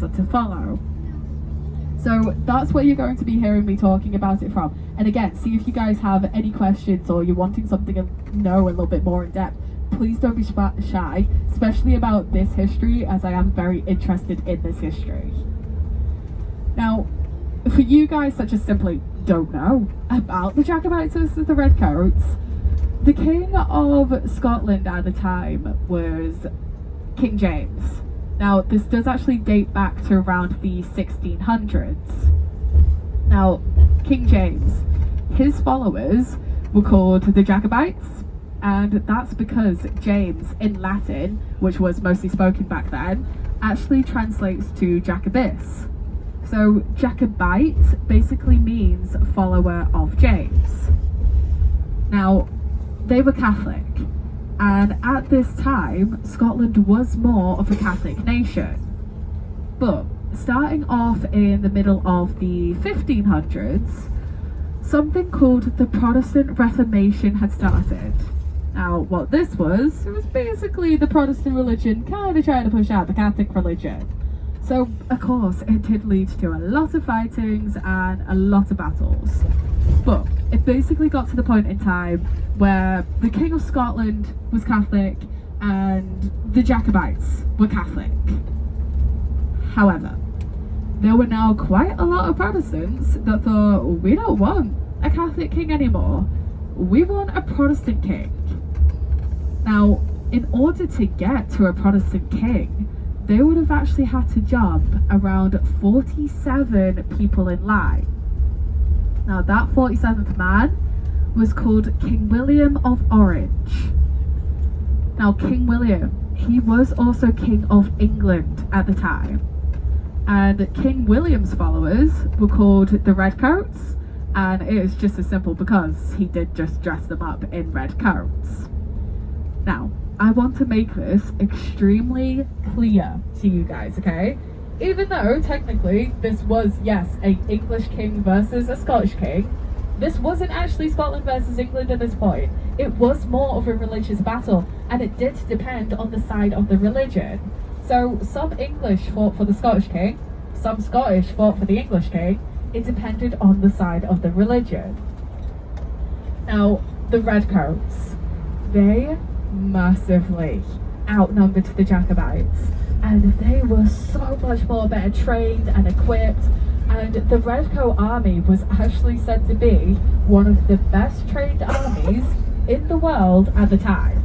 to follow. So that's where you're going to be hearing me talking about it from. And again, see if you guys have any questions or you're wanting something to know a little bit more in depth. Please don't be shy, especially about this history, as I am very interested in this history. Now, for you guys that just simply don't know about the Jacobites versus the Redcoats, the King of Scotland at the time was King James. Now, this does actually date back to around the 1600s. Now, King James, his followers were called the Jacobites, and that's because James in Latin, which was mostly spoken back then, actually translates to Jacobus. So Jacobite basically means follower of James. Now, they were Catholic, and at this time Scotland was more of a Catholic nation. But starting off in the middle of the 1500s, something called the Protestant Reformation had started. Now, what this was, it was basically the Protestant religion kind of trying to push out the Catholic religion. So, of course, it did lead to a lot of fightings and a lot of battles. But it basically got to the point in time where the King of Scotland was Catholic and the Jacobites were Catholic. However, there were now quite a lot of Protestants that thought, we don't want a Catholic king anymore. We want a Protestant king. Now, in order to get to a Protestant king, they would have actually had to jump around 47 people in line. Now, that 47th man was called King William of Orange. Now, King William, he was also King of England at the time. And King William's followers were called the Redcoats, and it is just as simple because he did just dress them up in red coats. Now, I want to make this extremely clear to you guys, okay? Even though technically this was, yes, an English king versus a Scottish king, this wasn't actually Scotland versus England at this point. It was more of a religious battle, and it did depend on the side of the religion. So some English fought for the Scottish king, some Scottish fought for the English king. It depended on the side of the religion. Now, the Redcoats, they massively outnumbered the Jacobites, and they were so much more better trained and equipped, and the Redcoat army was actually said to be one of the best trained armies in the world at the time.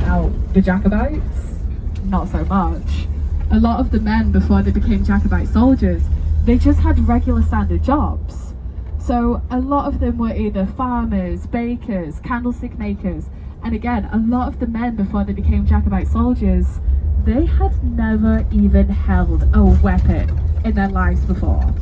Now, the Jacobites, not so much. A lot of the men before they became Jacobite soldiers, they just had regular standard jobs. So a lot of them were either farmers, bakers, candlestick makers, and again, a lot of the men before they became Jacobite soldiers, they had never even held a weapon in their lives before.